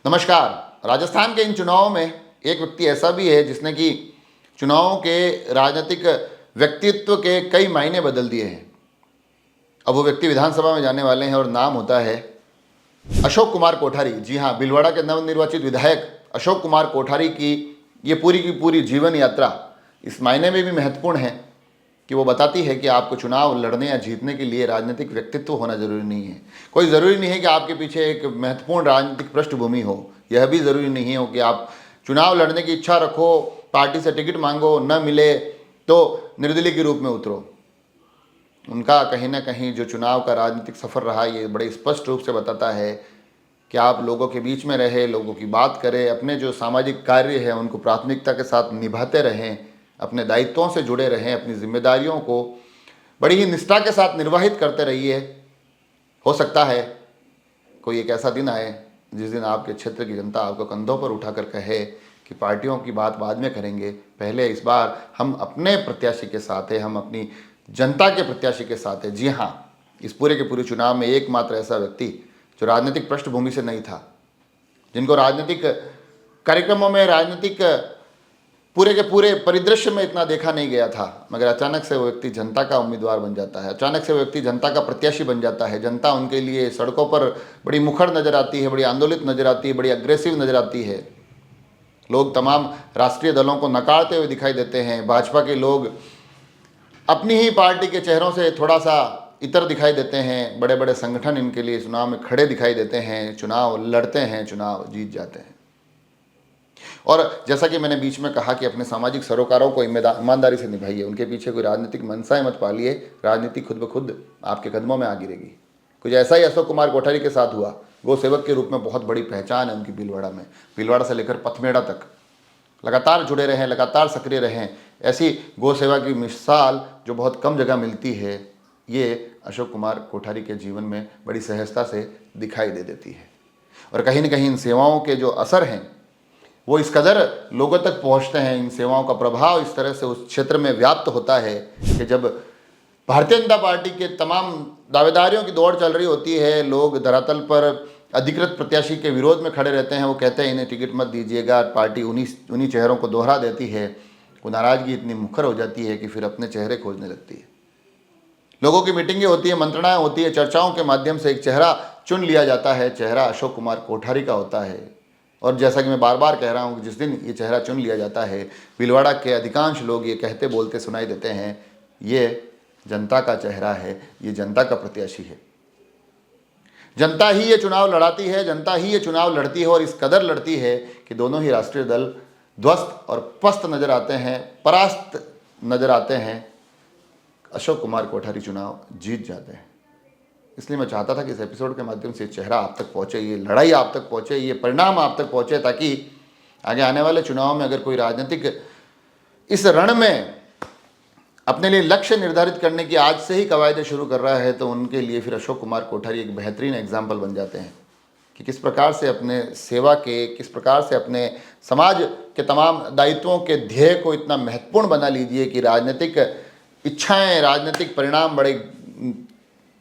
नमस्कार। राजस्थान के इन चुनावों में एक व्यक्ति ऐसा भी है जिसने कि चुनावों के राजनीतिक व्यक्तित्व के कई मायने बदल दिए हैं। अब वो व्यक्ति विधानसभा में जाने वाले हैं और नाम होता है अशोक कुमार कोठारी। जी हाँ, भीलवाड़ा के नवनिर्वाचित विधायक अशोक कुमार कोठारी की ये पूरी की पूरी जीवन यात्रा इस मायने में भी महत्वपूर्ण है कि वो बताती है कि आपको चुनाव लड़ने या जीतने के लिए राजनीतिक व्यक्तित्व होना जरूरी नहीं है। कोई ज़रूरी नहीं है कि आपके पीछे एक महत्वपूर्ण राजनीतिक पृष्ठभूमि हो। यह भी ज़रूरी नहीं हो कि आप चुनाव लड़ने की इच्छा रखो, पार्टी से टिकट मांगो, न मिले तो निर्दलीय के रूप में उतरो। उनका कहीं ना कहीं जो चुनाव का राजनीतिक सफ़र रहा, ये बड़े स्पष्ट रूप से बताता है कि आप लोगों के बीच में रहे, लोगों की बात करें, अपने जो सामाजिक कार्य है उनको प्राथमिकता के साथ निभाते रहें, अपने दायित्वों से जुड़े रहें, अपनी जिम्मेदारियों को बड़ी ही निष्ठा के साथ निर्वाहित करते रहिए। हो सकता है कोई एक ऐसा दिन आए जिस दिन आपके क्षेत्र की जनता आपको कंधों पर उठाकर कहे कि पार्टियों की बात बाद में करेंगे, पहले इस बार हम अपने प्रत्याशी के साथ हैं, हम अपनी जनता के प्रत्याशी के साथ हैं। जी हाँ, इस पूरे के पूरे चुनाव में एकमात्र ऐसा व्यक्ति जो राजनीतिक पृष्ठभूमि से नहीं था, जिनको राजनीतिक कार्यक्रमों में, राजनीतिक पूरे के पूरे परिदृश्य में इतना देखा नहीं गया था, मगर अचानक से वो व्यक्ति जनता का उम्मीदवार बन जाता है, अचानक से वो व्यक्ति जनता का प्रत्याशी बन जाता है। जनता उनके लिए सड़कों पर बड़ी मुखर नज़र आती है, बड़ी आंदोलित नज़र आती है, बड़ी अग्रेसिव नज़र आती है। लोग तमाम राष्ट्रीय दलों को नकारते हुए दिखाई देते हैं। भाजपा के लोग अपनी ही पार्टी के चेहरों से थोड़ा सा इतर दिखाई देते हैं। बड़े बड़े संगठन इनके लिए चुनाव में खड़े दिखाई देते हैं, चुनाव लड़ते हैं, चुनाव जीत जाते हैं। और जैसा कि मैंने बीच में कहा कि अपने सामाजिक सरोकारों को ईमानदारी से निभाइए, उनके पीछे कोई राजनीतिक मनसाएं मत पालिए, राजनीति खुद ब खुद आपके कदमों में आ गिरेगी। कुछ ऐसा ही अशोक कुमार कोठारी के साथ हुआ। गौ सेवक के रूप में बहुत बड़ी पहचान है उनकी भीलवाड़ा में, भीलवाड़ा से लेकर पथमेड़ा तक लगातार जुड़े रहें, लगातार सक्रिय रहें। ऐसी गौ सेवा की मिसाल जो बहुत कम जगह मिलती है, ये अशोक कुमार कोठारी के जीवन में बड़ी सहजता से दिखाई दे देती है। और कहीं न कहीं इन सेवाओं के जो असर हैं वो इस कदर लोगों तक पहुंचते हैं, इन सेवाओं का प्रभाव इस तरह से उस क्षेत्र में व्याप्त होता है कि जब भारतीय जनता पार्टी के तमाम दावेदारियों की दौड़ चल रही होती है, लोग धरातल पर अधिकृत प्रत्याशी के विरोध में खड़े रहते हैं। वो कहते हैं इन्हें टिकट मत दीजिएगा, पार्टी उन्हीं चेहरों को दोहरा देती है। वो नाराज़गी इतनी मुखर हो जाती है कि फिर अपने चेहरे खोजने लगती है। लोगों की मीटिंगें होती है, मंत्रणाएं होती है, चर्चाओं के माध्यम से एक चेहरा चुन लिया जाता है। चेहरा अशोक कुमार कोठारी का होता है। और जैसा कि मैं बार बार कह रहा हूँ, जिस दिन ये चेहरा चुन लिया जाता है, भीलवाड़ा के अधिकांश लोग ये कहते बोलते सुनाई देते हैं, ये जनता का चेहरा है, ये जनता का प्रत्याशी है। जनता ही ये चुनाव लड़ाती है, जनता ही ये चुनाव लड़ती है, और इस कदर लड़ती है कि दोनों ही राष्ट्रीय दल ध्वस्त और पस्त नजर आते हैं, परास्त नजर आते हैं। अशोक कुमार कोठारी चुनाव जीत जाते हैं। इसलिए मैं चाहता था कि इस एपिसोड के माध्यम से चेहरा आप तक पहुँचे, ये लड़ाई आप तक पहुँचे, ये परिणाम आप तक पहुँचे, ताकि आगे आने वाले चुनाव में अगर कोई राजनीतिक इस रण में अपने लिए लक्ष्य निर्धारित करने की आज से ही कवायदे शुरू कर रहा है, तो उनके लिए फिर अशोक कुमार कोठारी एक बेहतरीन एग्जाम्पल बन जाते हैं कि किस प्रकार से अपने सेवा के, किस प्रकार से अपने समाज के तमाम दायित्वों के ध्येय को इतना महत्वपूर्ण बना लीजिए कि राजनीतिक इच्छाएं, राजनीतिक परिणाम बड़े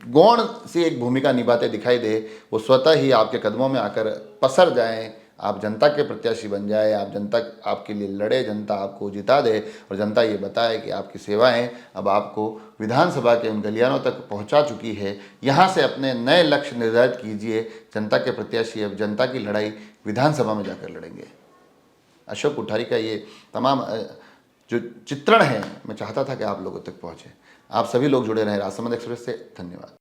गौण सी एक भूमिका निभाते दिखाई दे, वो स्वतः ही आपके कदमों में आकर पसर जाएं, आप जनता के प्रत्याशी बन जाए, आप जनता आपके लिए लड़े, जनता आपको जिता दे, और जनता ये बताए कि आपकी सेवाएं अब आपको विधानसभा के उन गलियारों तक पहुंचा चुकी है। यहाँ से अपने नए लक्ष्य निर्धारित कीजिए। जनता के प्रत्याशी अब जनता की लड़ाई विधानसभा में जाकर लड़ेंगे। अशोक कोठारी का ये तमाम जो चित्रण है, मैं चाहता था कि आप लोगों तक पहुँचे। आप सभी लोग जुड़े रहें राजसमंद एक्सप्रेस से। धन्यवाद।